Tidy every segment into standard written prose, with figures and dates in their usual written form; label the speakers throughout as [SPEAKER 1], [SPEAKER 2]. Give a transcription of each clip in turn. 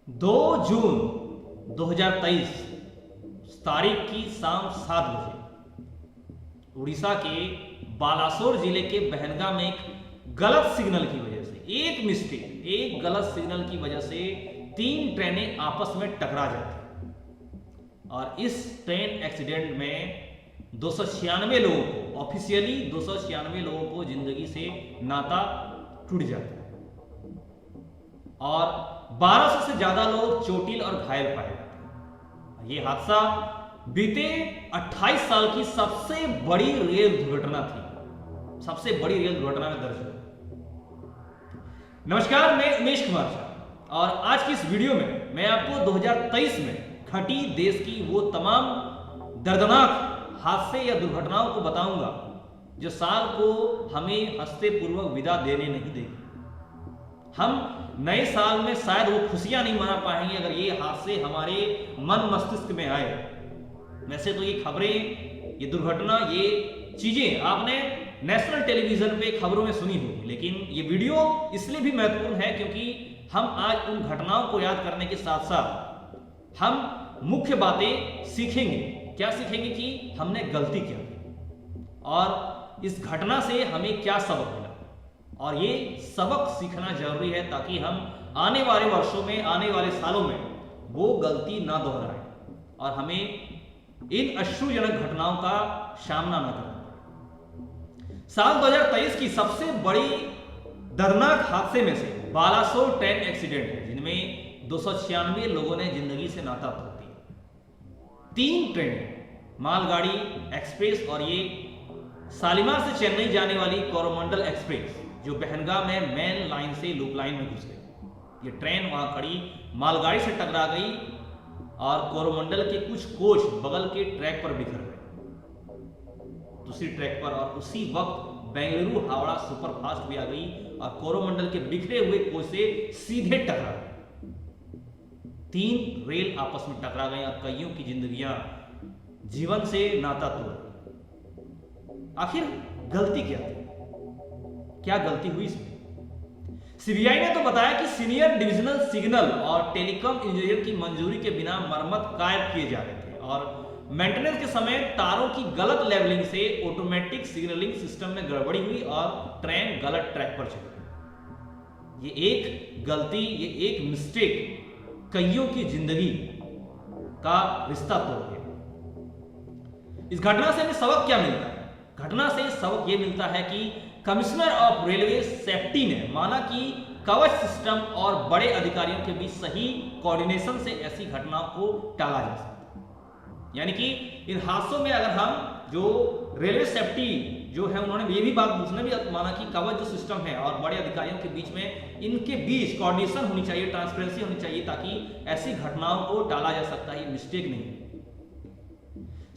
[SPEAKER 1] 2 जून 2023 तारीख की शाम 7 बजे उड़ीसा के बालासोर जिले के बहनगा में एक गलत सिग्नल की वजह से एक गलत सिग्नल की वजह से 3 ट्रेनें आपस में टकरा जाती और इस ट्रेन एक्सीडेंट में 296 लोगों को ऑफिशियली 296 लोगों को जिंदगी से नाता टूट जाता है और 1200 से ज्यादा लोग चोटिल और घायल पाए जाते हैं। ये हादसा बीते 28 साल की सबसे बड़ी रेल दुर्घटना थी, सबसे बड़ी रेल दुर्घटना में दर्ज हुई। नमस्कार, मैं उमेश कुमार झा और आज की इस वीडियो में मैं आपको 2023 में घटी देश की वो तमाम दर्दनाक हादसे या दुर्घटनाओं को बताऊंगा जो साल को हमें हंसते पूर्वक विदा देने नहीं देगी। हम नए साल में शायद वो खुशियां नहीं मना पाएंगे अगर ये हादसे हमारे मन मस्तिष्क में आए। वैसे तो ये खबरें, ये दुर्घटना, ये चीजें आपने नेशनल टेलीविजन पे खबरों में सुनी होगी, लेकिन ये वीडियो इसलिए भी महत्वपूर्ण है क्योंकि हम आज उन घटनाओं को याद करने के साथ साथ हम मुख्य बातें सीखेंगे। क्या सीखेंगे कि हमने गलती क्या की और इस घटना से हमें क्या सबक मिला, और ये सबक सीखना जरूरी है ताकि हम आने वाले वर्षों में, आने वाले सालों में वो गलती ना दोहराएं और हमें इन अश्रुजनक घटनाओं का सामना न करना। साल 2023 की सबसे बड़ी दर्दनाक हादसे में से बालासोर ट्रेन एक्सीडेंट है, जिनमें 296 लोगों ने जिंदगी से नाता तोड़ दिया। 3 ट्रेनें, मालगाड़ी एक्सप्रेस और ये शालीमार से चेन्नई जाने वाली कोरोमंडल एक्सप्रेस जो बहनगा में मेन लाइन से लूप लाइन में घुस गई। ये ट्रेन वहां खड़ी मालगाड़ी से टकरा गई और कोरोमंडल के कुछ कोच बगल के ट्रैक पर बिखर गए, दूसरी ट्रैक पर, और उसी वक्त बेंगलुरु हावड़ा सुपरफास्ट भी आ गई और कोरोमंडल के बिखरे हुए कोच से सीधे टकरा गई। 3 रेल आपस में टकरा गई और कईयों की जिंदगियां जीवन से नाता तोड़ गई। आखिर गलती क्या थी, क्या गलती हुई इसमें? सीबीआई ने तो बताया कि सीनियर डिविजनल सिग्नल और टेलीकॉम इंजीनियर की मंजूरी के बिना मरम्मत कायम किए जा रहे थे और मेंटेनेंस के समय तारों की गलत लेवलिंग से ऑटोमेटिक सिग्नलिंग सिस्टम में गड़बड़ी हुई और ट्रेन गलत ट्रैक पर चली गई। ये एक गलती, ये एक मिस्टेक कईयों की जिंदगी का रिश्ता तोड़ गया। इस घटना से हमें सबक क्या मिलता है? घटना से सबक यह मिलता है कि कमिश्नर ऑफ रेलवे सेफ्टी ने माना कि कवच सिस्टम और बड़े अधिकारियों के बीच सही कोऑर्डिनेशन से ऐसी घटनाओं को टाला जा सकता है। यानी कि इन हादसों में अगर हम जो रेलवे सेफ्टी जो है, उन्होंने ये भी बात, उसने भी माना कि कवच जो सिस्टम है और बड़े अधिकारियों के बीच में, इनके बीच कोऑर्डिनेशन होनी चाहिए, ट्रांसपेरेंसी होनी चाहिए ताकि ऐसी घटनाओं को टाला जा सकता है। ये मिस्टेक नहीं है।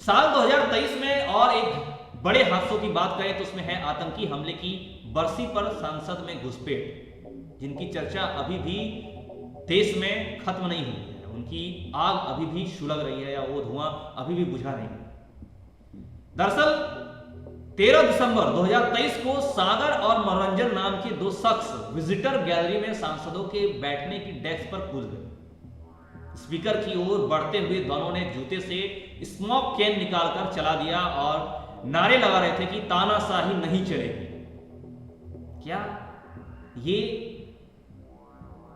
[SPEAKER 1] साल 2023 में और एक बड़े हादसों की बात करें तो उसमें है आतंकी हमले की बरसी पर संसद में घुसपैठ, जिनकी चर्चा अभी भी देश में खत्म नहीं हुई है। उनकी आग अभी भी सुलग रही है या वो धुआं अभी भी बुझा नहीं है। दरअसल 13 दिसंबर 2023 को सागर और मनोरंजन नाम के 2 शख्स विजिटर गैलरी में सांसदों के बैठने की डेस्क पर कूद गए। स्पीकर की ओर बढ़ते हुए दोनों ने जूते से स्मोक कैन निकालकर चला दिया और नारे लगा रहे थे कि तानाशाही नहीं चलेगी। क्या ये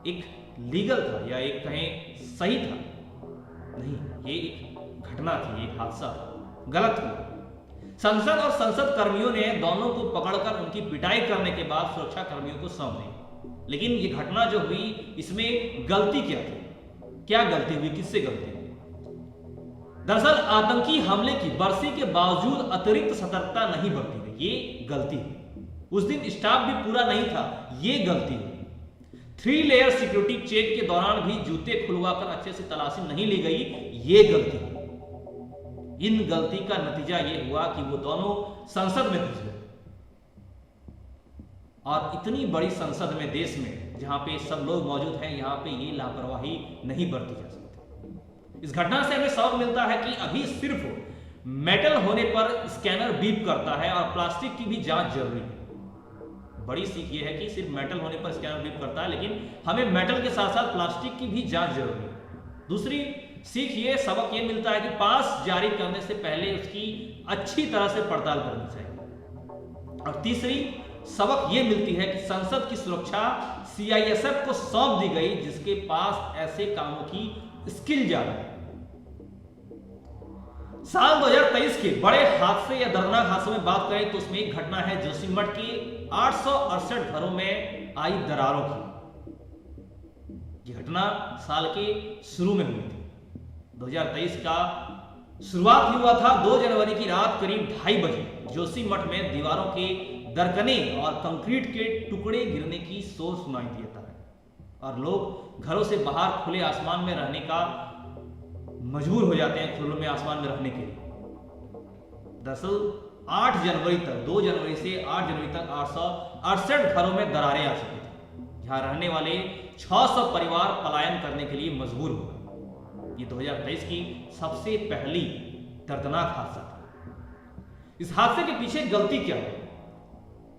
[SPEAKER 1] एक लीगल था या एक कहें सही था? नहीं, ये एक घटना थी, एक हादसा था, गलत हुआ। संसद और संसद कर्मियों ने दोनों को पकड़कर उनकी पिटाई करने के बाद सुरक्षा कर्मियों को सौंप दी। लेकिन ये घटना जो हुई, इसमें गलती क्या थी? क्या गलती हुई, किससे गलती हुई? दरअसल आतंकी हमले की बरसी के बावजूद अतिरिक्त सतर्कता नहीं बरती गई, ये गलती हुई। उस दिन स्टाफ भी पूरा नहीं था, ये गलती हुई। 3 लेयर सिक्योरिटी चेक के दौरान भी जूते खुलवाकर अच्छे से तलाशी नहीं ली गई, ये गलती हुई। इन गलती का नतीजा ये हुआ कि वो दोनों संसद में घुस गए और इतनी बड़ी संसद में, देश में, जहां पे सब लोग मौजूद हैं, यहां पे ये लापरवाही नहीं बरती जा सकती। इस घटना से हमें सबक मिलता है कि अभी सिर्फ मेटल होने पर स्कैनर बीप करता है और प्लास्टिक की भी जांच जरूरी है। बड़ी सीख ये है कि सिर्फ मेटल होने पर स्कैनर फ्लिप करता है, लेकिन हमें मेटल के साथ साथ प्लास्टिक की भी जांच जरूरी है। दूसरी सीख ये, सबक ये मिलता है कि पास जारी करने से पहले उसकी अच्छी तरह से पड़ताल करनी चाहिए। और तीसरी सबक ये मिलती है कि संसद की सुरक्षा CISF को सौंप दी गई, जिसके पास ऐसे कामों की स्किल ज्यादा है। साल 2023 के बड़े हादसे या दर्दनाक हादसों में बात करें तो उसमें एक घटना है जोशीमठ के 868 घरों में आई दरारों की। यह घटना साल के शुरू में हुई थी। 2023 का शुरुआत ही हुआ था 2 जनवरी की रात करीब 2:30 बजे। जोशीमठ में दीवारों के दरकने और कंक्रीट के टुकड़े गिरने की शोर सुनाई देता है और लोग घरों से बाहर खुले आसमान में रहने का मजबूर हो जाते हैं, खुले में आसमान में रहने के लिए। दरअसल 8 जनवरी तक, 2 जनवरी से 8 जनवरी तक 868 घरों में दरारें आ चुकी थी, जहां रहने वाले 600 परिवार पलायन करने के लिए मजबूर हो गए। ये 2023 की सबसे पहली दर्दनाक हादसा था। इस हादसे के पीछे गलती क्या है?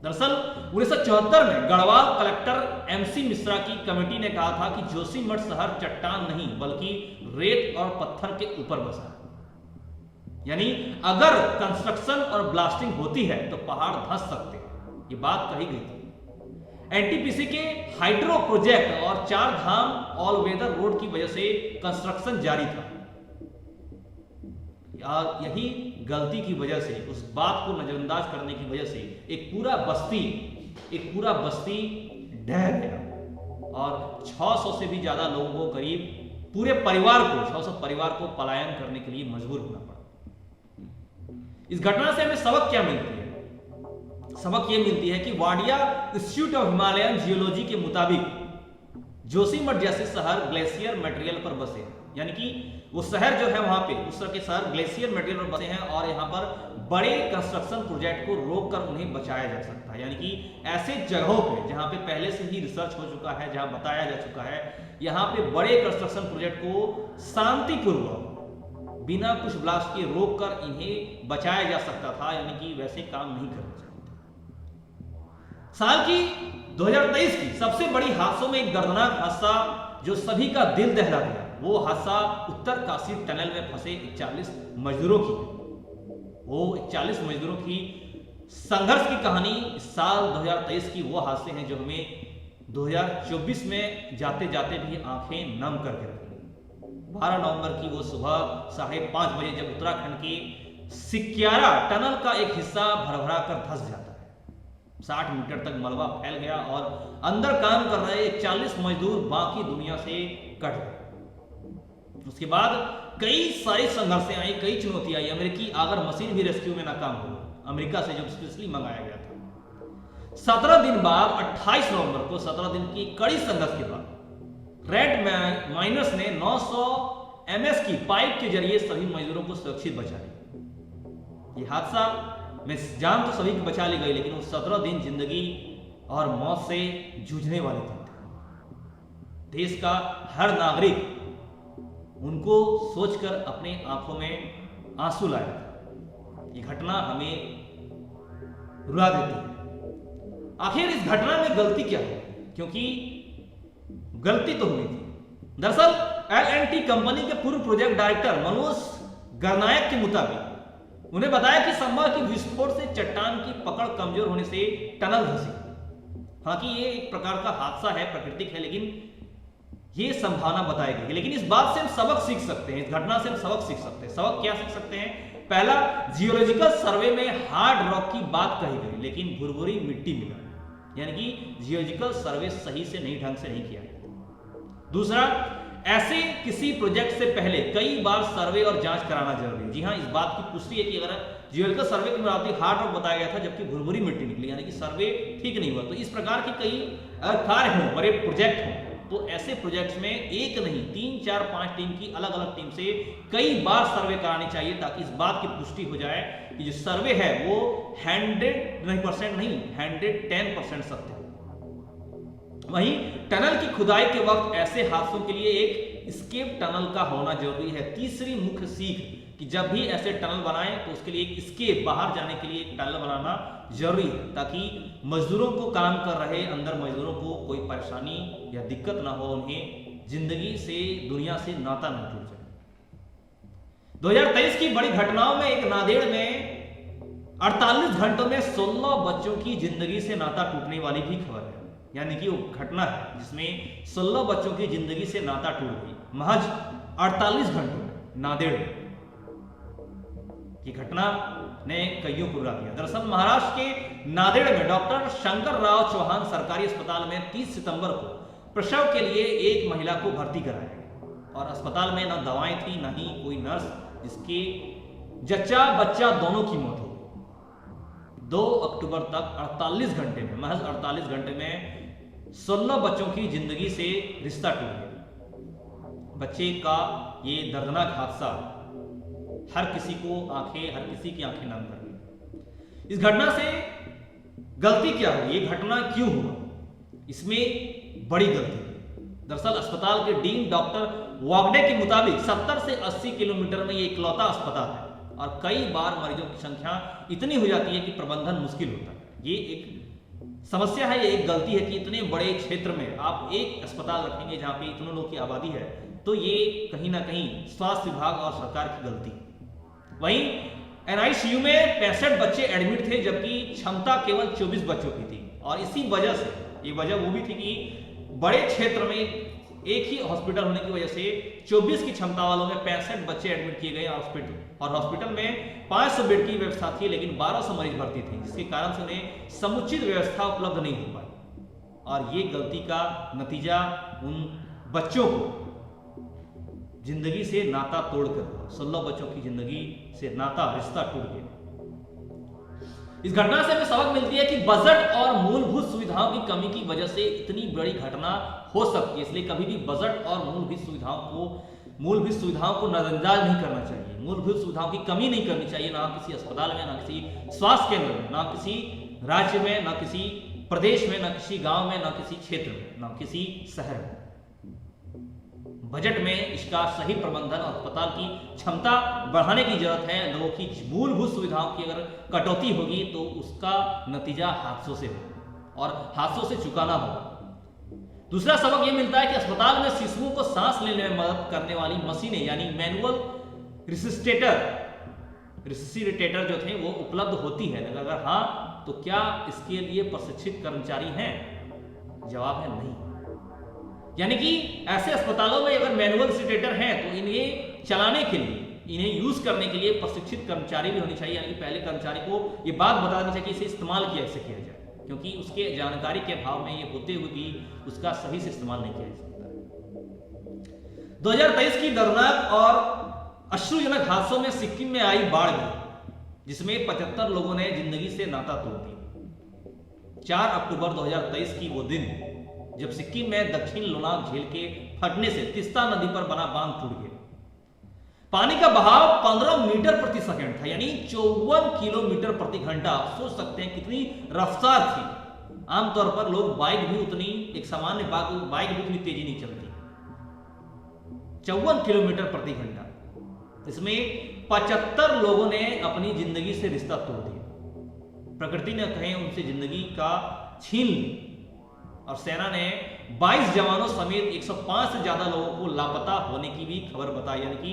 [SPEAKER 1] दरअसल 1974 में गढ़वाल कलेक्टर MC मिश्रा की कमेटी ने कहा था कि जोशीमठ शहर चट्टान नहीं बल्कि रेत और पत्थर के ऊपर बसा है, यानी अगर कंस्ट्रक्शन और ब्लास्टिंग होती है तो पहाड़ धंस सकते हैं। ये बात कही गई थी। NTPC के हाइड्रो प्रोजेक्ट और 4 धाम ऑल वेदर रोड की वजह से कंस्ट्रक्शन जारी था। और यही गलती की वजह से, उस बात को नजरअंदाज करने की वजह से एक पूरा बस्ती ढह गया और 600 से भी ज्यादा लोगों को, करीब पूरे परिवार को, 600 परिवार को पलायन करने के लिए मजबूर होना पड़ा। इस घटना से हमें सबक क्या मिलती है? सबक यह मिलती है कि Wadia institute of Himalayan geology के मुताबिक जोशीमठ जैसे शहर ग्लेशियर मटेरियल पर बसे हैं, यानी कि वो शहर जो है वहां पे, उस तरह के शहर ग्लेशियर मटेरियल पर बसे हैं और यहाँ पर बड़े कंस्ट्रक्शन प्रोजेक्ट को रोककर उन्हें बचाया जा सकता है। यानी कि ऐसे जगहों पे जहां पे पहले से ही रिसर्च हो चुका है, जहां बताया जा चुका है, यहाँ पे बड़े कंस्ट्रक्शन प्रोजेक्ट को शांतिपूर्वक बिना कुछ ब्लास्ट के रोककर इन्हें बचाया जा सकता था, यानी कि वैसे काम नहीं करना चाहिए। साल की 2023 की सबसे बड़ी हादसों में एक दर्दनाक हादसा जो सभी का दिल दहला दिया, वो हादसा उत्तर काशी टनल में फंसे 41 मजदूरों की। वो 41 मजदूरों की संघर्ष की कहानी इस साल 2023 की वो हादसे हैं जो हमें 2024 में जाते जाते भी आंखें नम करके रखेंगे। 12 नवंबर की वो सुबह 5:30 बजे जब उत्तराखंड के सिक्यारा टनल का एक हिस्सा भरभरा कर धंस जाता है। 60 मीटर तक मलबा फैल गया और अंदर काम कर रहे 41 मजदूर बाकी दुनिया से कट गए। उसके बाद कई सारी संघर्षें आई, कई चुनौतियां आई। अमेरिकी आगर मशीन भी रेस्क्यू में नाकाम हो, अमेरिका से जो स्पेशली मंगाया गया था। 17 दिन बाद 28 नवंबर को 17 दिन की कड़ी संघर्ष के बाद रेड माइनर्स ने 900 MS की पाइप के जरिए सभी मजदूरों को सुरक्षित बचा लिया। यह हादसा में जान तो सभी की बचा ली गई, लेकिन वो 17 दिन जिंदगी और मौत से जूझने वाले थे। देश का हर नागरिक उनको सोचकर अपने आंखों में आंसू लाया। ये घटना हमें रुला देती है। आखिर इस घटना में गलती क्या है? क्योंकि गलती तो हुई थी। दरअसल L&T कंपनी के पूर्व प्रोजेक्ट डायरेक्टर मनोज गरनायक के मुताबिक उन्हें बताया कि संभव कि विस्फोट से चट्टान की पकड़ कमजोर होने से टनल धंसी। हालांकि ये एक प्रकार का हादसा है, प्राकृतिक है, लेकिन ये संभावना बताई गई। लेकिन इस बात से हम सबक सीख सकते हैं, इस घटना से हम सबक सीख सकते हैं। सबक क्या सीख सकते हैं? पहला, जियोलॉजिकल सर्वे में हार्ड रॉक की बात कही गई, लेकिन भुरभुरी मिट्टी मिला, यानी कि जियोलॉजिकल सर्वे सही से नहीं, ढंग से नहीं किया गया। दूसरा, ऐसे किसी प्रोजेक्ट से पहले कई बार सर्वे और जांच कराना जरूरी है। जी हाँ, इस बात की पुष्टि है कि अगर जियोलॉजिकल सर्वे के मुताबिक हार्ड रॉक बताया गया था जबकि भुरभुरी मिट्टी निकली, यानी कि सर्वे ठीक नहीं हुआ। तो इस प्रकार के कई कार्य हों, बड़े प्रोजेक्ट हों, तो ऐसे प्रोजेक्ट्स में एक नहीं 3, 4, 5 टीम की अलग अलग टीम से कई बार सर्वे करानी चाहिए, ताकि इस बात की पुष्टि हो जाए कि जो सर्वे है वो 100% नहीं 110% सत्य है। वहीं टनल की खुदाई के वक्त ऐसे हादसों के लिए एक एस्केप टनल का होना जरूरी है। तीसरी मुख्य सीख कि जब भी ऐसे टनल बनाएं तो उसके लिए एक एस्केप, बाहर जाने के लिए एक टनल बनाना जरूरी है, ताकि मजदूरों को, काम कर रहे अंदर मजदूरों को कोई परेशानी या दिक्कत ना हो, उन्हें जिंदगी से, दुनिया से नाता न टूट जाए। 2023 की बड़ी घटनाओं में एक नांदेड़ में 48 घंटों में 16 बच्चों की जिंदगी से नाता टूटने वाली भी खबर है। यानी कि वो घटना है जिसमें 16 बच्चों की जिंदगी से नाता टूट गई महज 48 घंटों में। नांदेड़ में की घटना ने कईयों को रुला दिया। दरअसल महाराष्ट्र के नांदेड़ में डॉक्टर शंकर राव चौहान सरकारी अस्पताल में 30 सितंबर को प्रसव के लिए एक महिला को भर्ती कराया गया और अस्पताल में न दवाएं थी न ही कोई नर्स, जिसके जच्चा बच्चा दोनों की मौत हो गई। 2 अक्टूबर तक 48 घंटे में, महज 48 घंटे में 16 बच्चों की जिंदगी से रिश्ता टूट गया। बच्चे का ये दर्दनाक हादसा हर किसी की आंखें नम कर गई। इस घटना से गलती क्या हुई, ये घटना क्यों हुआ, इसमें बड़ी गलती है। दरअसल अस्पताल के डीन डॉक्टर वागडे के मुताबिक 70 से 80 किलोमीटर में ये इकलौता अस्पताल है और कई बार मरीजों की संख्या इतनी हो जाती है कि प्रबंधन मुश्किल होता है। ये एक समस्या है, ये एक गलती है कि इतने बड़े क्षेत्र में आप एक अस्पताल रखेंगे जहां पे इतने लोग की आबादी है, तो ये कहीं ना कहीं स्वास्थ्य विभाग और सरकार की गलती है। वहीं एनआईसीयू में 65 बच्चे एडमिट थे, जबकि क्षमता केवल 24 बच्चों की थी। और इसी वजह से, ये वजह वो भी थी कि बड़े क्षेत्र में एक ही हॉस्पिटल होने की वजह से 24 की क्षमता वालों में 65 बच्चे एडमिट किए गए हॉस्पिटल, और हॉस्पिटल में 500 बेड की व्यवस्था थी, लेकिन 1200 मरीज भर्ती थे, जिसके कारण से उन्हें समुचित व्यवस्था उपलब्ध नहीं हो पाई। और ये गलती का नतीजा उन बच्चों को जिंदगी से नाता तोड़कर 16 बच्चों की जिंदगी से नाता, रिश्ता टूट गया। इस घटना से हमें सबक मिलती है कि बजट और मूलभूत सुविधाओं की कमी की वजह से इतनी बड़ी घटना हो सकती है। इसलिए कभी भी बजट और मूलभूत सुविधाओं को नजरअंदाज नहीं करना चाहिए। मूलभूत सुविधाओं की कमी नहीं करनी चाहिए, ना किसी अस्पताल में, ना किसी स्वास्थ्य केंद्र में, ना किसी राज्य में, ना किसी प्रदेश में, ना किसी गांव में, ना किसी क्षेत्र में, ना किसी शहर में। बजट में इसका सही प्रबंधन और अस्पताल की क्षमता बढ़ाने की जरूरत है। लोगों की मूलभूत सुविधाओं की अगर कटौती होगी तो उसका नतीजा हादसों से होगा और हादसों से चुकाना होगा। दूसरा सबक यह मिलता है कि अस्पताल में शिशुओं को सांस लेने में मदद करने वाली मशीनें यानी मैनुअल रिसिस्टेटर जो थे वो उपलब्ध होती है। अगर हाँ, तो क्या इसके लिए प्रशिक्षित कर्मचारी हैं? जवाब है नहीं। यानी कि ऐसे अस्पतालों में अगर मैनुअल रिसिस्टेटर हैं तो इन्हें चलाने के लिए, इन्हें यूज करने के लिए प्रशिक्षित कर्मचारी भी होनी चाहिए। यानी कि पहले कर्मचारी को ये बात बता देनी चाहिए कि इसे इस्तेमाल कैसे किया जाए, क्योंकि उसके जानकारी के अभाव में ये होते हुए भी उसका सही से इस्तेमाल नहीं किया जा सकता। 2023 की दर्दनाक और अश्रुजनक हादसों में सिक्किम में आई बाढ़ भी, जिसमें 75 लोगों ने जिंदगी से नाता तोड़ दिया। 4 अक्टूबर 2023 की वो दिन जब सिक्किम में दक्षिण लोनाक झील के फटने से तीस्ता नदी पर बना बांध टूट गया। पानी का बहाव 15 मीटर प्रति सेकंड था, यानी 54 किलोमीटर प्रति घंटा। आप सोच सकते हैं कितनी रफ्तार थी। आमतौर पर लोग बाइक भी उतनी, एक सामान्य बाइक भी उतनी तेजी नहीं चलती। 54 किलोमीटर प्रति घंटा। इसमें 75 लोगों ने अपनी जिंदगी से रिश्ता तोड़ दिया। प्रकृति ने कहें उनसे जिंदगी का छीन ली और सेना ने 22 जवानों समेत 105 से ज्यादा लोगों को लापता होने की भी खबर बताई। यानी कि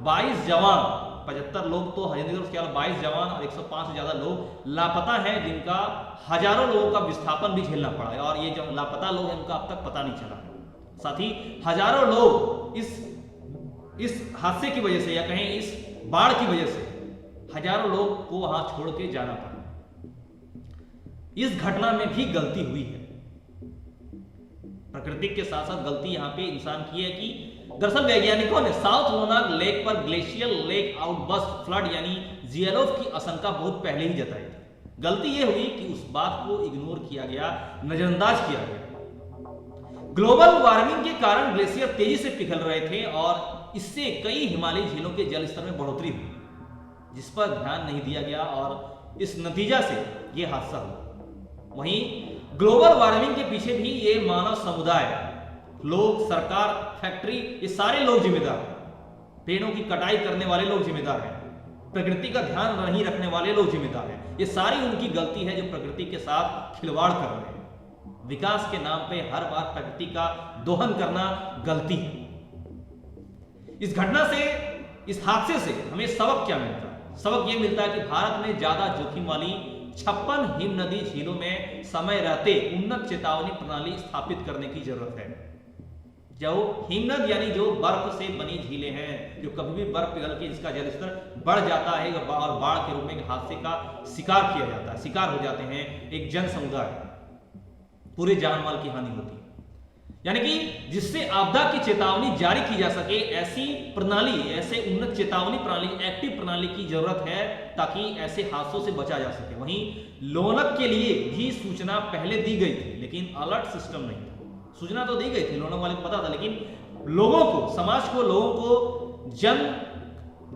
[SPEAKER 1] 22 जवान, 75 लोग तो हजरत, उसके अलावा 22 जवान और 105 से ज्यादा लोग लापता हैं, जिनका हजारों लोगों का विस्थापन भी झेलना पड़ा है। और ये जो लापता लोग हैं उनका अब तक पता नहीं चला है। साथ ही हजारों लोग इस हादसे की वजह से या कहें इस बाढ़ की वजह से हजारों लोग को वहां छोड़ के जाना पड़ा। इस घटना में भी गलती हुई है। प्रकृति के साथ साथ गलती यहां पे इंसान की है कि दरअसल वैज्ञानिकों ने साउथ लोनाक लेक पर ग्लेशियल लेक आउटबर्स्ट फ्लड यानी जीएलओ की आशंका बहुत पहले ही जताई थी। गलती यह हुई कि उस बात को इग्नोर किया गया, नजरअंदाज किया गया। ग्लोबल वार्मिंग के कारण ग्लेशियर तेजी से पिघल रहे थे और इससे कई हिमालयी झीलों के जल स्तर में बढ़ोतरी हुई, जिस पर ध्यान नहीं दिया गया और इस नतीजा से यह हादसा हुआ। वहीं ग्लोबल वार्मिंग के पीछे भी ये मानव समुदाय, लोग, सरकार, फैक्ट्री, ये सारे लोग जिम्मेदार हैं। पेड़ों की कटाई करने वाले लोग जिम्मेदार हैं। प्रकृति का ध्यान नहीं रखने वाले लोग जिम्मेदार हैं। ये सारी उनकी गलती है जो प्रकृति के साथ खिलवाड़ कर रहे हैं। विकास के नाम पे हर बार प्रकृति का दोहन करना गलती है। इस घटना से, इस हादसे से हमें सबक क्या मिलता है? सबक यह मिलता है कि भारत में ज्यादा जोखिम वाली 56 हिम नदी झीलों में समय रहते उन्नत चेतावनी प्रणाली स्थापित करने की जरूरत है। जो हिमनद यानी जो बर्फ से बनी झीलें हैं, जो कभी भी बर्फ पिघल के इसका जलस्तर बढ़ जाता है और बाढ़ के रूप में हादसे का शिकार किया जाता है, शिकार हो जाते हैं एक जन समुदाय, पूरे जान माल की हानि होती है। यानी कि जिससे आपदा की चेतावनी जारी की जा सके, ऐसी प्रणाली, ऐसे उन्नत चेतावनी प्रणाली, एक्टिव प्रणाली की जरूरत है ताकि ऐसे हादसों से बचा जा सके। वहीं लोनक के लिए भी सूचना पहले दी गई थी, लेकिन अलर्ट सिस्टम नहीं था। सूचना तो दी गई थी, लोनक वाले को पता था, लेकिन लोगों को, समाज को, लोगों को,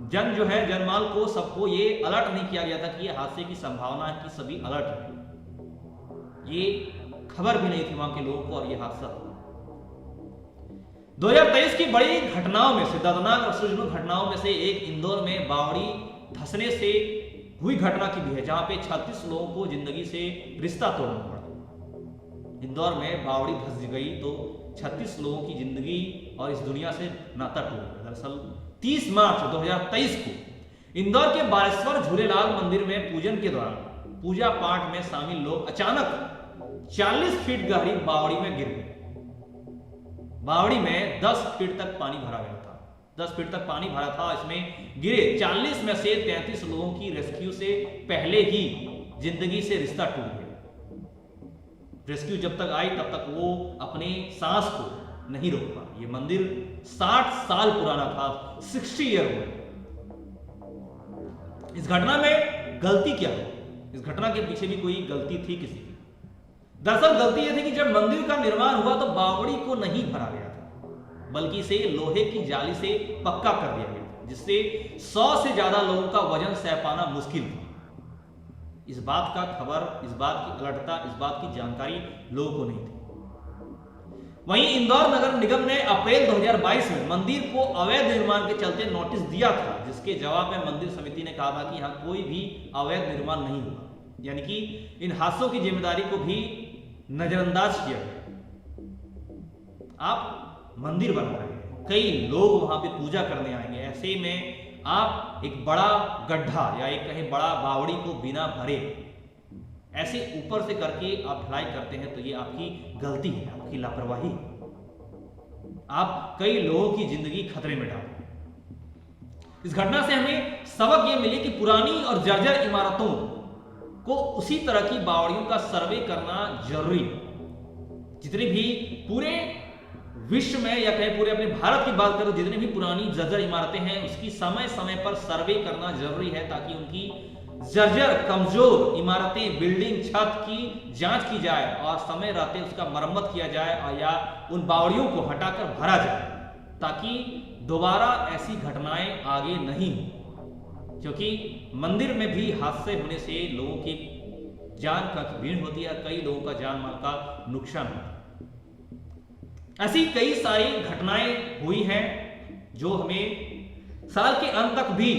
[SPEAKER 1] जन जो है, जनमाल को, सबको ये अलर्ट नहीं किया गया था कि ये हादसे की संभावना है, कि सभी अलर्ट है। ये खबर भी नहीं थी वहां के लोगों को और ये हादसा 2023 की बड़ी घटनाओं में से, दर्दनाक और सृजनशील घटनाओं में से एक इंदौर में बावड़ी धंसने से हुई घटना की भी है, जहां पे 36 लोगों को जिंदगी से रिश्ता तोड़ना पड़ा। इंदौर में बावड़ी धंस गई तो 36 लोगों की जिंदगी और इस दुनिया से नाता टूट गया। दरअसल 30 मार्च 2023 को इंदौर के बालेश्वर झूलेलाल मंदिर में पूजन के दौरान पूजा पाठ में शामिल लोग अचानक 40 फीट गहरी बावड़ी में गिर गए। बावड़ी में 10 फीट तक पानी भरा गया था, 10 फीट तक पानी भरा था। इसमें गिरे 40 में से 33 लोगों की रेस्क्यू से पहले ही जिंदगी से रिश्ता टूट गया। रेस्क्यू जब तक आई तब तक वो अपने सांस को नहीं रोक पा। ये मंदिर 60 साल पुराना था, 60 ईयर ओल्ड। इस घटना में गलती क्या है? इस घटना के पीछे भी कोई गलती थी किसी की। दरअसल गलती यह थी कि जब मंदिर का निर्माण हुआ तो बावड़ी को नहीं भरा गया था, बल्कि इसे लोहे की जाली से पक्का कर दिया गया था, जिससे 100 से ज्यादा लोगों का वजन सह पाना मुश्किल था। इस बात का खबर, इस बात की अलर्टता, इस बात की जानकारी लोगों को नहीं थी। वहीं इंदौर नगर निगम ने अप्रैल 2022 में मंदिर को अवैध निर्माण के चलते नोटिस दिया था, जिसके जवाब में मंदिर समिति ने कहा था कि यहां कोई भी अवैध निर्माण नहीं होगा। यानी कि इन हादसों की जिम्मेदारी को भी नजरअंदाज किया गया। आप मंदिर बना रहे हैं, कई लोग वहां पे पूजा करने आएंगे, ऐसे में आप एक बड़ा गड्ढा या एक कहीं बड़ा बावड़ी को बिना भरे ऐसे ऊपर से करके आप ढलाई करते हैं, तो ये आपकी गलती है, आपकी लापरवाही। आप कई लोगों की जिंदगी खतरे में डाल रहे हैं। इस घटना से हमें सबक ये मिले कि पुरानी और जर्जर इमारतों को उसी तरह की बावड़ियों का सर्वे करना जरूरी है। जितनी भी पूरे विश्व में या कहीं पूरे अपने भारत की बात करो, जितनी भी पुरानी जर्जर इमारतें हैं उसकी समय समय पर सर्वे करना जरूरी है, ताकि उनकी जर्जर कमजोर इमारतें, बिल्डिंग, छत की जांच की जाए और समय रहते उसका मरम्मत किया जाए और या उन बावड़ियों को हटाकर भरा जाए, ताकि दोबारा ऐसी घटनाएं आगे नहीं हो। क्योंकि मंदिर में भी हादसे होने से लोगों की जान का भीड़ होती है, कई लोगों का जान माल का नुकसान होता है। ऐसी कई सारी घटनाएं हुई हैं जो हमें साल के अंत तक भी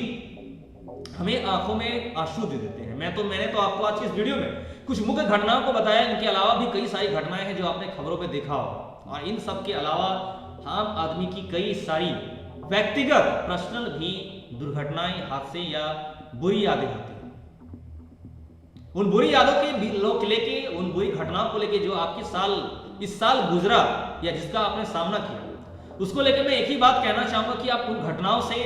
[SPEAKER 1] हमें आंखों में आंसू दे देते हैं। मैंने तो आपको आज की इस वीडियो में कुछ मुख्य घटनाओं को बताया, इनके अलावा भी कई सारी घटनाएं हैं जो आपने खबरों पे देखा होगा, और इन सब के अलावा आम आदमी की कई सारी व्यक्तिगत पर्सनल भी दुर्घटनाएं, हादसे या बुरी यादें होती हैं। उन बुरी यादों के लेके, उन बुरी घटनाओं को लेके जो आपके इस साल गुजरा या जिसका आपने सामना किया, उसको लेकर मैं एक ही बात कहना चाहूंगा कि आप उन घटनाओं से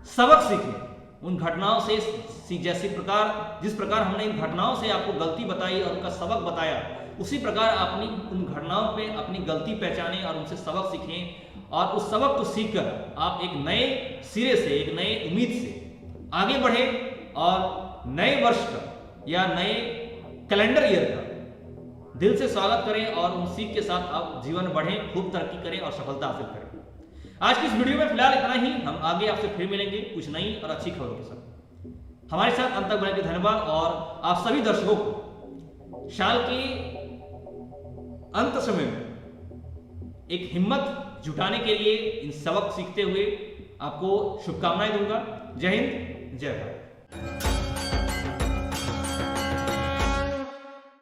[SPEAKER 1] सबक सीखें। उन घटनाओं से जिस प्रकार हमने इन घटनाओं से आपको गलती बताई और उनका सबक बताया, उसी प्रकार अपनी उन घटनाओं पे अपनी गलती पहचानें और उनसे सबक सीखें, और उस सबक को सीखकर आप एक नए सिरे से, एक नए उम्मीद से आगे बढ़े और नए वर्ष का या नए कैलेंडर ईयर का दिल से स्वागत करें और उन सीख के साथ आप जीवन बढ़ें, खूब तरक्की करें और सफलता हासिल करें। आज की इस वीडियो में फिलहाल इतना ही। हम आगे आपसे फिर मिलेंगे कुछ नई और अच्छी खबरों के साथ। हमारे साथ अंत तक बने के धन्यवाद, और आप सभी दर्शकों को साल के अंत समय में एक हिम्मत जुटाने के लिए इन सबक सीखते हुए आपको शुभकामनाएं दूंगा। जय हिंद, जय भारत।